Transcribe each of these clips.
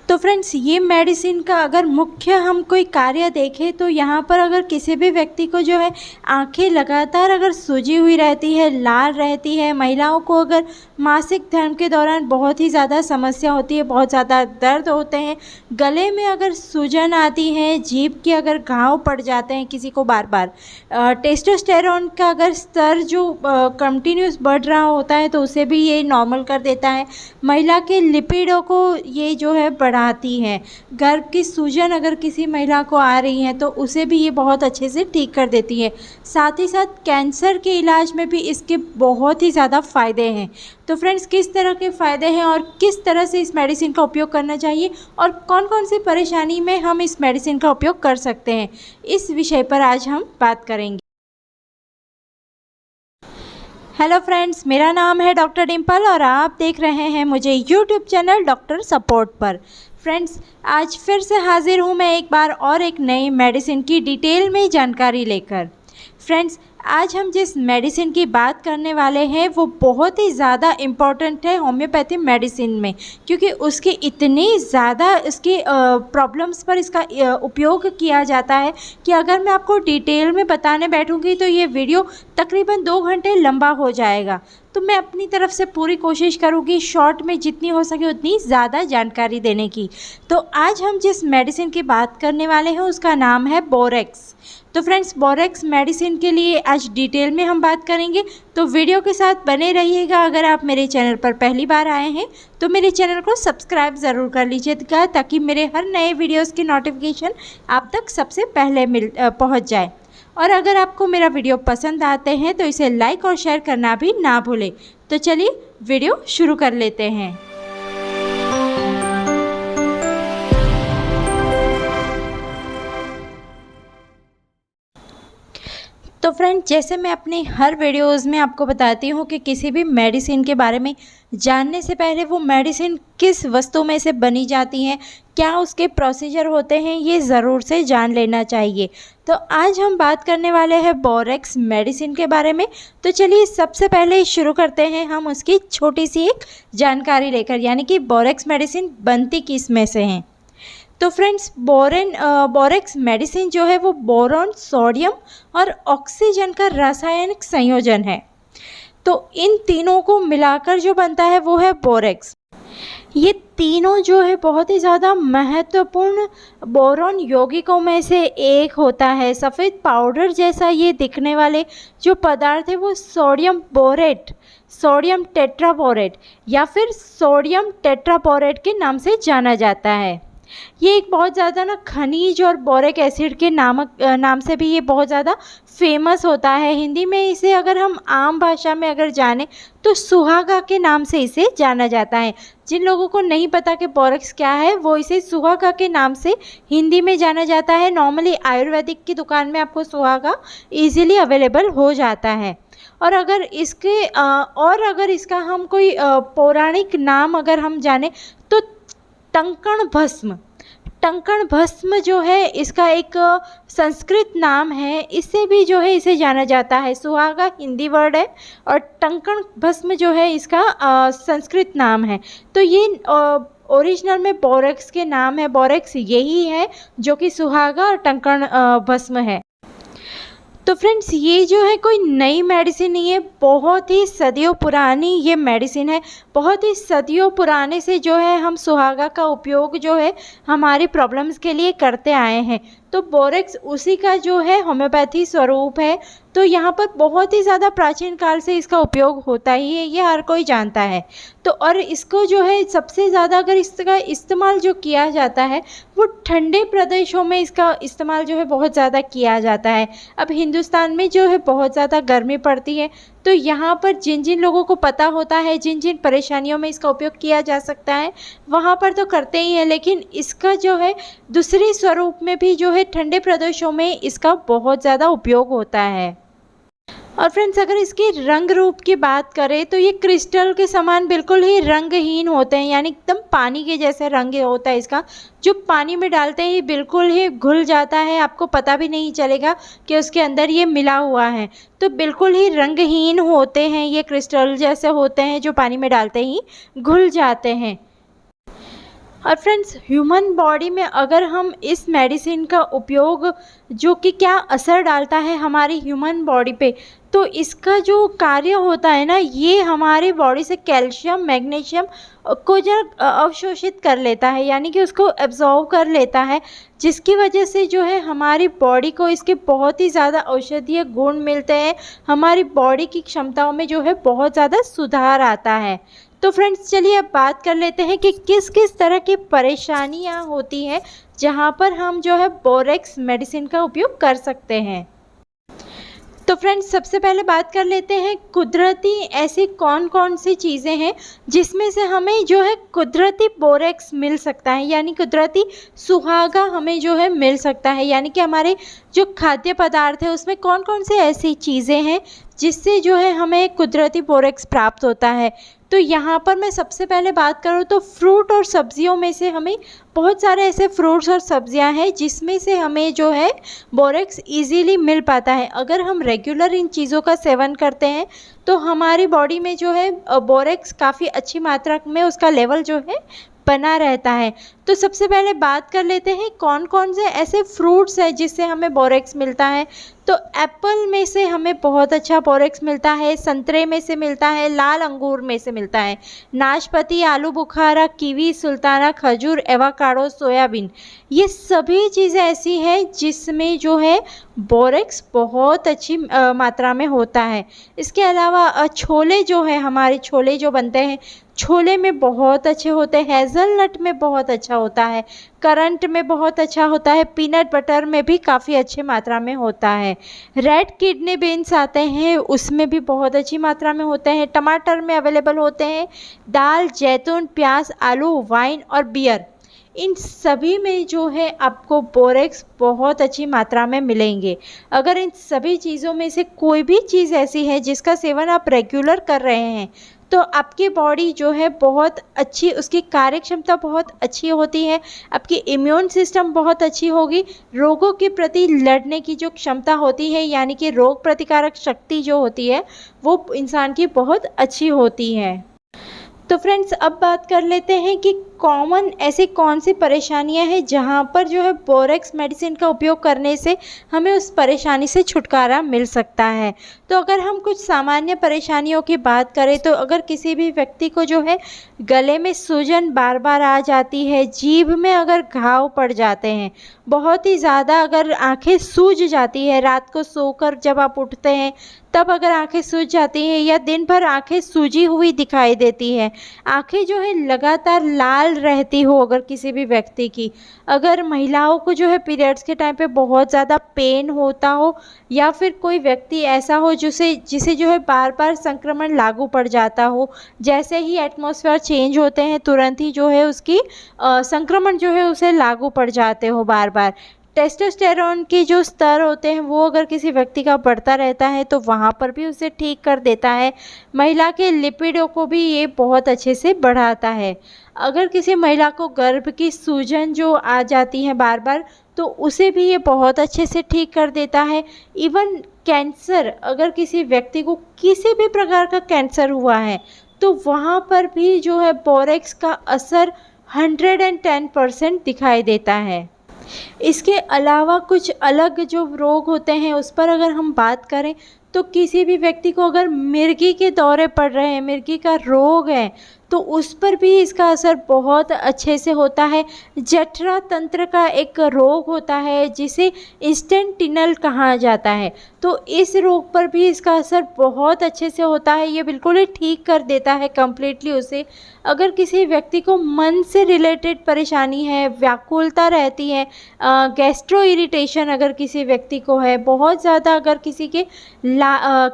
तो फ्रेंड्स, ये मेडिसिन का अगर मुख्य हम कोई कार्य देखें तो यहाँ पर अगर किसी भी व्यक्ति को जो है आंखें लगातार अगर सूजी हुई रहती है, लाल रहती है, महिलाओं को अगर मासिक धर्म के दौरान बहुत ही ज़्यादा समस्या होती है, बहुत ज़्यादा दर्द होते हैं, गले में अगर सूजन आती है, जीभ के अगर घाव पड़ जाते हैं किसी को बार बार, टेस्टोस्टेरोन का अगर स्तर जो कंटिन्यूस बढ़ रहा होता है तो उसे भी ये नॉर्मल कर देता है। महिला के लिपिडों को ये जो है बढ़ाती है। गर्भ की सूजन अगर किसी महिला को आ रही है तो उसे भी ये बहुत अच्छे से ठीक कर देती है। साथ ही साथ कैंसर के इलाज में भी इसके बहुत ही ज़्यादा फ़ायदे हैं। तो फ्रेंड्स, किस तरह के फ़ायदे हैं और किस तरह से इस मेडिसिन का उपयोग करना चाहिए और कौन कौन सी परेशानी में हम इस मेडिसिन का उपयोग कर सकते हैं, इस विषय पर आज हम बात करेंगे। हेलो फ्रेंड्स, मेरा नाम है डॉक्टर डिम्पल और आप देख रहे हैं मुझे यूट्यूब चैनल डॉक्टर सपोर्ट पर। फ्रेंड्स, आज फिर से हाजिर हूँ मैं एक बार और एक नई मेडिसिन की डिटेल में जानकारी लेकर। फ्रेंड्स, आज हम जिस मेडिसिन की बात करने वाले हैं वो बहुत ही ज़्यादा इम्पॉर्टेंट है होम्योपैथी मेडिसिन में, क्योंकि उसकी इतनी ज़्यादा इसकी प्रॉब्लम्स पर इसका उपयोग किया जाता है कि अगर मैं आपको डिटेल में बताने बैठूंगी तो ये वीडियो तकरीबन 2 घंटे लंबा हो जाएगा। तो मैं अपनी तरफ से पूरी कोशिश करूँगी शॉर्ट में जितनी हो सके उतनी ज़्यादा जानकारी देने की। तो आज हम जिस मेडिसिन की बात करने वाले हैं उसका नाम है बोरेक्स। तो फ्रेंड्स, बोरेक्स मेडिसिन के लिए आज डिटेल में हम बात करेंगे, तो वीडियो के साथ बने रहिएगा। अगर आप मेरे चैनल पर पहली बार आए हैं तो मेरे चैनल को सब्सक्राइब ज़रूर कर लीजिएगा ताकि मेरे हर नए वीडियोस की नोटिफिकेशन आप तक सबसे पहले पहुंच जाए। और अगर आपको मेरा वीडियो पसंद आते हैं तो इसे लाइक और शेयर करना भी ना भूलें। तो चलिए वीडियो शुरू कर लेते हैं। तो फ्रेंड, जैसे मैं अपनी हर वीडियोज़ में आपको बताती हूँ कि किसी भी मेडिसिन के बारे में जानने से पहले वो मेडिसिन किस वस्तु में से बनी जाती है, क्या उसके प्रोसीजर होते हैं, ये ज़रूर से जान लेना चाहिए। तो आज हम बात करने वाले हैं बोरेक्स मेडिसिन के बारे में। तो चलिए सबसे पहले शुरू करते हैं हम उसकी छोटी सी एक जानकारी लेकर, यानी कि बोरेक्स मेडिसिन बनती किस में से हैं। तो फ्रेंड्स, बोरेक्स मेडिसिन जो है वो बोरॉन, सोडियम और ऑक्सीजन का रासायनिक संयोजन है। तो इन तीनों को मिलाकर जो बनता है वो है बोरेक्स। ये तीनों जो है बहुत ही ज़्यादा महत्वपूर्ण बोरॉन यौगिकों में से एक होता है। सफ़ेद पाउडर जैसा ये दिखने वाले जो पदार्थ है वो सोडियम बोरेट, सोडियम टेट्राबोरेट या फिर सोडियम टेट्राबोरेट के नाम से जाना जाता है। ये एक बहुत ज़्यादा ना खनिज और बोरिक एसिड के नाम से भी ये बहुत ज़्यादा फेमस होता है। हिंदी में इसे अगर हम आम भाषा में अगर जाने तो सुहागा के नाम से इसे जाना जाता है। जिन लोगों को नहीं पता कि बोरेक्स क्या है वो इसे सुहागा के नाम से हिंदी में जाना जाता है। नॉर्मली आयुर्वेदिक की दुकान में आपको सुहागा ईजिली अवेलेबल हो जाता है। और अगर इसका हम कोई पौराणिक नाम अगर हम जाने तो टंकण भस्म, टंकण भस्म जो है इसका एक संस्कृत नाम है, इससे भी जो है इसे जाना जाता है। सुहागा हिंदी वर्ड है और टंकण भस्म जो है इसका संस्कृत नाम है। तो ये ओरिजिनल में बोरेक्स के नाम है। बोरेक्स यही है जो कि सुहागा और टंकण भस्म है। तो फ्रेंड्स, ये जो है कोई नई मेडिसिन नहीं है, बहुत ही सदियों पुरानी ये मेडिसिन है। बहुत ही सदियों पुराने से जो है हम सुहागा का उपयोग जो है हमारी प्रॉब्लम्स के लिए करते आए हैं। तो बोरेक्स उसी का जो है होम्योपैथी स्वरूप है। तो यहाँ पर बहुत ही ज़्यादा प्राचीन काल से इसका उपयोग होता ही है, ये हर कोई जानता है। तो और इसको जो है सबसे ज़्यादा अगर इसका इस्तेमाल जो किया जाता है वो ठंडे प्रदेशों में इसका इस्तेमाल जो है बहुत ज़्यादा किया जाता है। अब हिंदुस्तान में जो है बहुत ज़्यादा गर्मी पड़ती है, तो यहाँ पर जिन जिन लोगों को पता होता है जिन जिन परेशानियों में इसका उपयोग किया जा सकता है वहाँ पर तो करते ही हैं, लेकिन इसका जो है दूसरे स्वरूप में भी जो है ठंडे प्रदेशों में इसका बहुत ज़्यादा उपयोग होता है। और फ्रेंड्स, अगर इसके रंग रूप की बात करें तो ये क्रिस्टल के समान बिल्कुल ही रंगहीन होते हैं, यानी एकदम पानी के जैसे रंग होता है इसका। जो पानी में डालते ही बिल्कुल ही घुल जाता है, आपको पता भी नहीं चलेगा कि उसके अंदर ये मिला हुआ है। तो बिल्कुल ही रंगहीन होते हैं, ये क्रिस्टल जैसे होते हैं जो पानी में डालते ही घुल जाते हैं। और फ्रेंड्स, ह्यूमन बॉडी में अगर हम इस मेडिसिन का उपयोग, जो कि क्या असर डालता है हमारी ह्यूमन बॉडी पे, तो इसका जो कार्य होता है ना, ये हमारी बॉडी से कैल्शियम मैग्नीशियम को जो अवशोषित कर लेता है, यानी कि उसको एब्जॉर्व कर लेता है, जिसकी वजह से जो है हमारी बॉडी को इसके बहुत ही ज़्यादा औषधीय गुण मिलते हैं। हमारी बॉडी की क्षमताओं में जो है बहुत ज़्यादा सुधार आता है। तो फ्रेंड्स, चलिए अब बात कर लेते हैं कि किस किस तरह की परेशानियां होती हैं जहां पर हम जो है बोरेक्स मेडिसिन का उपयोग कर सकते हैं। तो फ्रेंड्स, सबसे पहले बात कर लेते हैं कुदरती ऐसी कौन कौन सी चीज़ें हैं जिसमें से हमें जो है कुदरती बोरेक्स मिल सकता है, यानी कुदरती सुहागा हमें जो है मिल सकता है। यानी कि हमारे जो खाद्य पदार्थ है उसमें कौन कौन सी ऐसी चीज़ें हैं जिससे जो है हमें कुदरती बोरेक्स प्राप्त होता है। तो यहाँ पर मैं सबसे पहले बात करूँ तो फ्रूट और सब्जियों में से हमें बहुत सारे ऐसे फ्रूट्स और सब्जियां हैं जिसमें से हमें जो है बोरेक्स इजीली मिल पाता है। अगर हम रेगुलर इन चीज़ों का सेवन करते हैं तो हमारी बॉडी में जो है बोरेक्स काफ़ी अच्छी मात्रा में उसका लेवल जो है बना रहता है। तो सबसे पहले बात कर लेते हैं कौन कौन से ऐसे फ्रूट्स हैं जिससे हमें बोरेक्स मिलता है। तो एप्पल में से हमें बहुत अच्छा बोरेक्स मिलता है, संतरे में से मिलता है, लाल अंगूर में से मिलता है, नाशपाती, आलू बुखारा, कीवी, सुल्ताना, खजूर, एवोकाडो, सोयाबीन, ये सभी चीज़ें ऐसी हैं जिसमें जो है बोरेक्स बहुत अच्छी मात्रा में होता है। इसके अलावा छोले जो है, हमारे छोले जो बनते हैं, छोले में बहुत अच्छे होते हैं, हेज़लनट में बहुत अच्छा होता है, करंट में बहुत अच्छा होता है, पीनट बटर में भी काफ़ी अच्छी मात्रा में होता है। रेड किडनी बीन्स आते हैं उसमें भी बहुत अच्छी मात्रा में होते हैं, टमाटर में अवेलेबल होते हैं, दाल, जैतून, प्याज, आलू, वाइन और बियर, इन सभी में जो है आपको बोरेक्स बहुत अच्छी मात्रा में मिलेंगे। अगर इन सभी चीज़ों में से कोई भी चीज़ ऐसी है जिसका सेवन आप रेगुलर कर रहे हैं तो आपकी बॉडी जो है बहुत अच्छी, उसकी कार्य क्षमता बहुत अच्छी होती है, आपकी इम्यून सिस्टम बहुत अच्छी होगी, रोगों के प्रति लड़ने की जो क्षमता होती है यानी कि रोग प्रतिकारक शक्ति जो होती है वो इंसान की बहुत अच्छी होती है। तो फ्रेंड्स, अब बात कर लेते हैं कि कॉमन ऐसी कौन सी परेशानियां हैं जहां पर जो है बोरेक्स मेडिसिन का उपयोग करने से हमें उस परेशानी से छुटकारा मिल सकता है। तो अगर हम कुछ सामान्य परेशानियों की बात करें तो अगर किसी भी व्यक्ति को जो है गले में सूजन बार बार आ जाती है, जीभ में अगर घाव पड़ जाते हैं, बहुत ही ज़्यादा अगर आंखें सूज जाती है, रात को सोकर जब आप उठते हैं तब अगर आंखें सूज जाती हैं या दिन भर आंखें सूजी हुई दिखाई देती है, आंखें जो है लगातार लाल रहती हो, अगर किसी भी व्यक्ति की, अगर महिलाओं को जो है पीरियड्स के टाइम पे बहुत ज़्यादा पेन होता हो या फिर कोई व्यक्ति ऐसा हो जिसे जो है बार बार संक्रमण लागू पड़ जाता हो, जैसे ही एटमॉस्फेयर चेंज होते हैं तुरंत ही जो है उसकी संक्रमण जो है उसे लागू पड़ जाते हो बार बार, टेस्टोस्टेरोन के जो स्तर होते हैं वो अगर किसी व्यक्ति का बढ़ता रहता है तो वहाँ पर भी उसे ठीक कर देता है। महिला के लिपिडों को भी ये बहुत अच्छे से बढ़ाता है। अगर किसी महिला को गर्भ की सूजन जो आ जाती है बार बार तो उसे भी ये बहुत अच्छे से ठीक कर देता है। इवन कैंसर, अगर किसी व्यक्ति को किसी भी प्रकार का कैंसर हुआ है तो वहाँ पर भी जो है बोरेक्स का असर 110% दिखाई देता है। इसके अलावा कुछ अलग जो रोग होते हैं उस पर अगर हम बात करें तो किसी भी व्यक्ति को अगर मिर्गी के दौरे पड़ रहे हैं, मिर्गी का रोग है, तो उस पर भी इसका असर बहुत अच्छे से होता है। जठरा तंत्र का एक रोग होता है जिसे इंस्टेंटिनल कहा जाता है, तो इस रोग पर भी इसका असर बहुत अच्छे से होता है, ये बिल्कुल ही ठीक कर देता है कम्प्लीटली उसे। अगर किसी व्यक्ति को मन से रिलेटेड परेशानी है, व्याकुलता रहती है, गैस्ट्रो इरिटेशन अगर किसी व्यक्ति को है, बहुत ज़्यादा अगर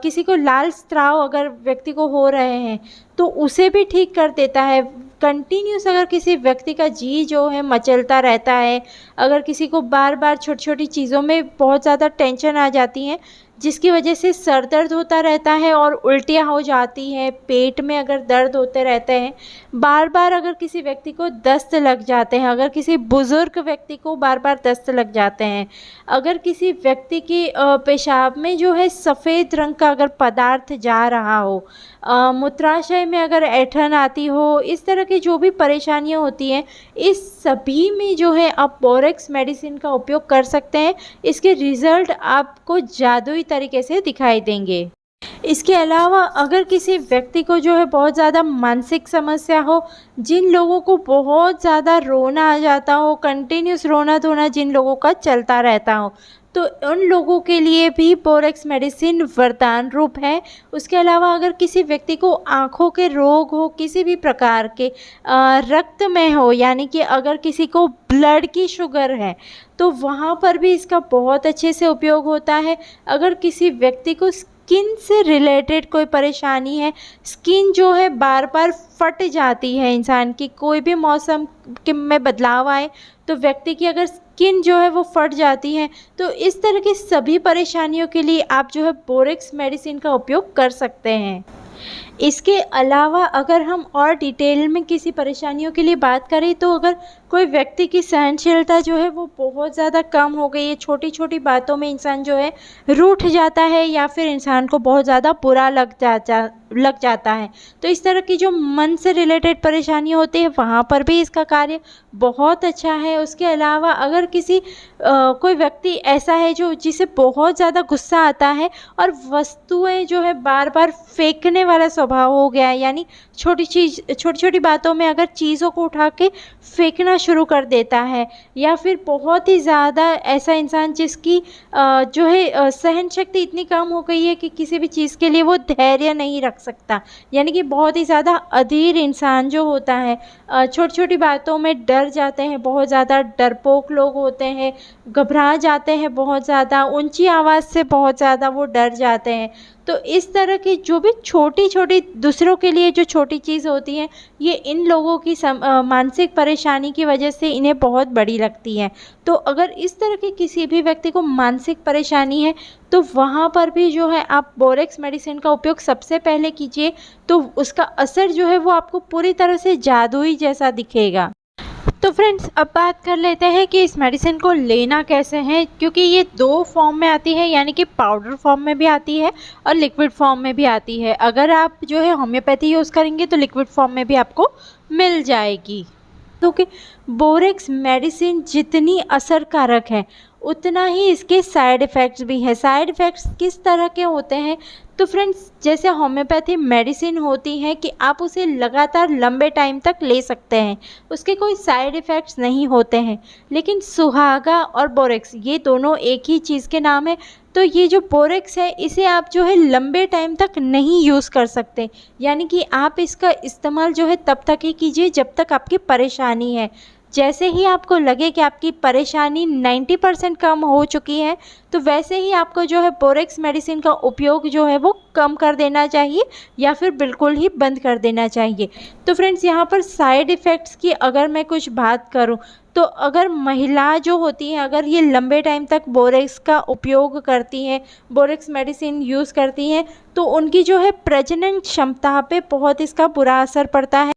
किसी को लाल स्राव अगर व्यक्ति को हो रहे हैं तो उसे भी ठीक कर देता है। कंटिन्यूस अगर किसी व्यक्ति का जी जो है मचलता रहता है, अगर किसी को बार बार छोटी छोटी चीज़ों में बहुत ज़्यादा टेंशन आ जाती है जिसकी वजह से सर दर्द होता रहता है और उल्टियाँ हो जाती हैं, पेट में अगर दर्द होते रहते हैं, बार बार अगर किसी व्यक्ति को दस्त लग जाते हैं, अगर किसी बुज़ुर्ग व्यक्ति को बार बार दस्त लग जाते हैं, अगर किसी व्यक्ति की पेशाब में जो है सफ़ेद रंग का अगर पदार्थ जा रहा हो, मूत्राशय में अगर ऐंठन आती हो, इस तरह की जो भी परेशानियाँ होती हैं, इस सभी में जो है आप बोरेक्स मेडिसिन का उपयोग कर सकते हैं। इसके रिज़ल्ट आपको जादुई तरीके से दिखाई देंगे। इसके अलावा अगर किसी व्यक्ति को जो है बहुत ज़्यादा मानसिक समस्या हो, जिन लोगों को बहुत ज़्यादा रोना आ जाता हो, कंटिन्यूस रोना धोना जिन लोगों का चलता रहता हो, तो उन लोगों के लिए भी बोरेक्स मेडिसिन वरदान रूप है। उसके अलावा अगर किसी व्यक्ति को आँखों के रोग हो, किसी भी प्रकार के रक्त में हो, यानी कि अगर किसी को ब्लड की शुगर है, तो वहाँ पर भी इसका बहुत अच्छे से उपयोग होता है। अगर किसी व्यक्ति को स्किन से रिलेटेड कोई परेशानी है, स्किन जो है बार बार फट जाती है, इंसान की कोई भी मौसम के में बदलाव आए तो व्यक्ति की अगर स्किन जो है वो फट जाती है, तो इस तरह की सभी परेशानियों के लिए आप जो है बोरेक्स मेडिसिन का उपयोग कर सकते हैं। इसके अलावा अगर हम और डिटेल में किसी परेशानियों के लिए बात करें, तो अगर कोई व्यक्ति की सहनशीलता जो है वो बहुत ज़्यादा कम हो गई है, छोटी छोटी बातों में इंसान जो है रूठ जाता है, या फिर इंसान को बहुत ज़्यादा बुरा लग जाता है, तो इस तरह की जो मन से रिलेटेड परेशानी होती है वहाँ पर भी इसका कार्य बहुत अच्छा है। उसके अलावा अगर किसी कोई व्यक्ति ऐसा है जो जिसे बहुत ज़्यादा गुस्सा आता है और वस्तुएं जो है बार बार फेंकने वाला स्वभाव हो गया है, यानी छोटी छोटी बातों में अगर चीज़ों को उठा के फेंकना शुरू कर देता है, या फिर बहुत ही ज़्यादा ऐसा इंसान जिसकी जो है सहन शक्ति इतनी कम हो गई है कि किसी भी चीज़ के लिए वो धैर्य नहीं रख सकता, यानी कि बहुत ही ज़्यादा अधीर इंसान जो होता है, छोटी छोटी बातों में डर जाते हैं, बहुत ज़्यादा डरपोक लोग होते हैं, घबरा जाते हैं, बहुत ज़्यादा ऊंची आवाज़ से बहुत ज़्यादा वो डर जाते हैं। तो इस तरह की जो भी छोटी छोटी दूसरों के लिए जो छोटी चीज़ होती है, ये इन लोगों की मानसिक परेशानी की वजह से इन्हें बहुत बड़ी लगती है। तो अगर इस तरह की किसी भी व्यक्ति को मानसिक परेशानी है, तो वहाँ पर भी जो है आप बोरेक्स मेडिसिन का उपयोग सबसे पहले कीजिए, तो उसका असर जो है वो आपको पूरी तरह से जादुई जैसा दिखेगा। तो फ्रेंड्स, अब बात कर लेते हैं कि इस मेडिसिन को लेना कैसे है, क्योंकि ये 2 फॉर्म में आती है, यानी कि पाउडर फॉर्म में भी आती है और लिक्विड फॉर्म में भी आती है। अगर आप जो है होम्योपैथी यूज़ करेंगे तो लिक्विड फॉर्म में भी आपको मिल जाएगी। क्योंकि बोरेक्स मेडिसिन जितनी असरकारक है उतना ही इसके साइड इफ़ेक्ट्स भी हैं। साइड इफ़ेक्ट्स किस तरह के होते हैं, तो फ्रेंड्स जैसे होम्योपैथी मेडिसिन होती है कि आप उसे लगातार लंबे टाइम तक ले सकते हैं, उसके कोई साइड इफ़ेक्ट्स नहीं होते हैं। लेकिन सुहागा और बोरेक्स ये दोनों एक ही चीज़ के नाम है, तो ये जो बोरेक्स है इसे आप जो है लंबे टाइम तक नहीं यूज़ कर सकते, यानी कि आप इसका इस्तेमाल जो है तब तक ही कीजिए जब तक आपकी परेशानी है। जैसे ही आपको लगे कि आपकी परेशानी 90% कम हो चुकी है, तो वैसे ही आपको जो है बोरेक्स मेडिसिन का उपयोग जो है वो कम कर देना चाहिए, या फिर बिल्कुल ही बंद कर देना चाहिए। तो फ्रेंड्स, यहाँ पर साइड इफ़ेक्ट्स की अगर मैं कुछ बात करूँ, तो अगर महिला जो होती हैं अगर ये लंबे टाइम तक बोरेक्स का उपयोग करती हैं, बोरेक्स मेडिसिन यूज़ करती हैं, तो उनकी जो है प्रजनन क्षमता पे बहुत इसका बुरा असर पड़ता है।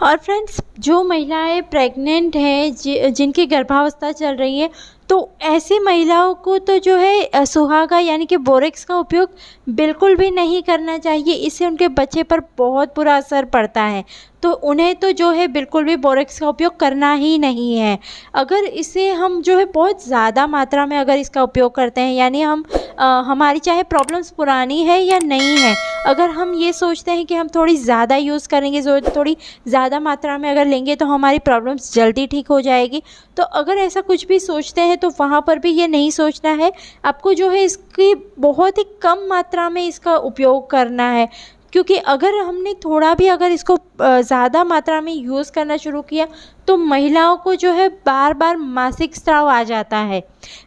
और फ्रेंड्स, जो महिलाएं प्रेग्नेंट हैं, जिनकी गर्भावस्था चल रही है, तो ऐसी महिलाओं को तो जो है सुहागा यानी कि बोरेक्स का उपयोग बिल्कुल भी नहीं करना चाहिए। इससे उनके बच्चे पर बहुत बुरा असर पड़ता है, तो उन्हें तो जो है बिल्कुल भी बोरेक्स का उपयोग करना ही नहीं है। अगर इसे हम जो है बहुत ज़्यादा मात्रा में अगर इसका उपयोग करते हैं, यानी हम हमारी चाहे प्रॉब्लम्स पुरानी है या नहीं है, अगर हम ये सोचते हैं कि हम थोड़ी ज़्यादा यूज़ करेंगे, थोड़ी ज़्यादा मात्रा में अगर लेंगे तो हमारी प्रॉब्लम्स जल्दी ठीक हो जाएगी, तो अगर ऐसा कुछ भी सोचते हैं तो वहाँ पर भी ये नहीं सोचना है। आपको जो है इसकी बहुत ही कम मात्रा में इसका उपयोग करना है, क्योंकि अगर हमने थोड़ा भी अगर इसको ज़्यादा मात्रा में यूज़ करना शुरू किया तो महिलाओं को जो है बार बार मासिक स्राव आ जाता है।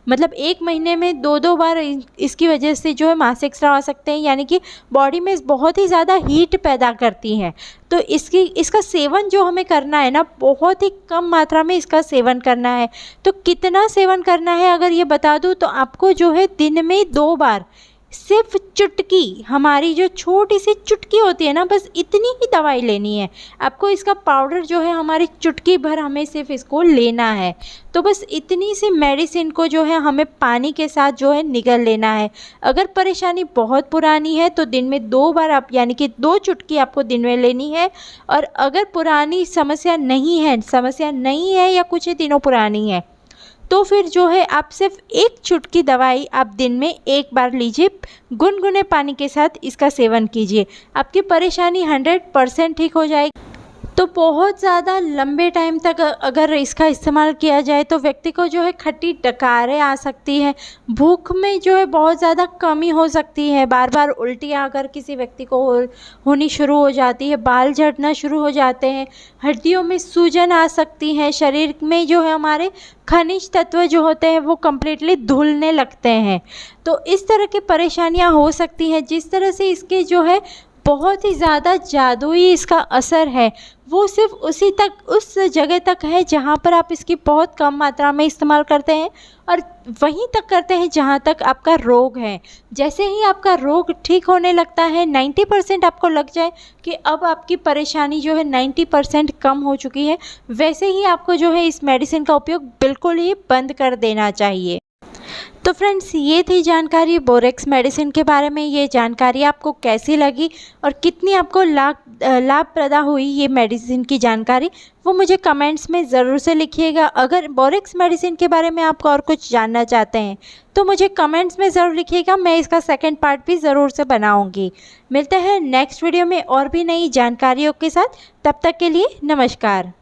मतलब 1 महीने में 2-2 बार इसकी वजह से जो है मासिक स्राव आ सकते हैं, यानी कि बॉडी में बहुत ही ज़्यादा हीट पैदा करती हैं। तो इसका सेवन जो हमें करना है ना, बहुत ही कम मात्रा में इसका सेवन करना है। तो कितना सेवन करना है अगर ये बता दूँ, तो आपको जो है दिन में 2 बार सिर्फ चुटकी, हमारी जो छोटी सी चुटकी होती है ना, बस इतनी ही दवाई लेनी है आपको। इसका पाउडर जो है हमारी चुटकी भर हमें सिर्फ इसको लेना है। तो बस इतनी सी मेडिसिन को जो है हमें पानी के साथ जो है निगल लेना है। अगर परेशानी बहुत पुरानी है तो दिन में 2 बार आप, यानी कि 2 चुटकी आपको दिन में लेनी है। और अगर पुरानी समस्या नहीं है या कुछ ही दिनों पुरानी है, तो फिर जो है आप सिर्फ 1 चुटकी दवाई आप दिन में 1 बार लीजिए। गुनगुने पानी के साथ इसका सेवन कीजिए, आपकी परेशानी 100% ठीक हो जाएगी। तो बहुत ज़्यादा लंबे टाइम तक अगर इसका इस्तेमाल किया जाए तो व्यक्ति को जो है खट्टी डकारें आ सकती है, भूख में जो है बहुत ज़्यादा कमी हो सकती है, बार बार उल्टियाँ अगर किसी व्यक्ति को होनी शुरू हो जाती है, बाल झड़ना शुरू हो जाते हैं, हड्डियों में सूजन आ सकती है, शरीर में जो है हमारे खनिज तत्व जो होते हैं वो कम्प्लीटली धुलने लगते हैं। तो इस तरह की परेशानियाँ हो सकती हैं। जिस तरह से इसके जो है बहुत ही ज़्यादा जादुई इसका असर है, वो सिर्फ उस जगह तक है जहाँ पर आप इसकी बहुत कम मात्रा में इस्तेमाल करते हैं, और वहीं तक करते हैं जहाँ तक आपका रोग है। जैसे ही आपका रोग ठीक होने लगता है, 90% आपको लग जाए कि अब आपकी परेशानी जो है 90% कम हो चुकी है, वैसे ही आपको जो है इस मेडिसिन का उपयोग बिल्कुल ही बंद कर देना चाहिए। तो फ्रेंड्स, ये थी जानकारी बोरेक्स मेडिसिन के बारे में। ये जानकारी आपको कैसी लगी और कितनी आपको लाभप्रदा हुई ये मेडिसिन की जानकारी, वो मुझे कमेंट्स में ज़रूर से लिखिएगा। अगर बोरेक्स मेडिसिन के बारे में आपको और कुछ जानना चाहते हैं तो मुझे कमेंट्स में ज़रूर लिखिएगा, मैं इसका सेकंड पार्ट भी ज़रूर से बनाऊंगी। मिलते हैं नेक्स्ट वीडियो में और भी नई जानकारियों के साथ, तब तक के लिए नमस्कार।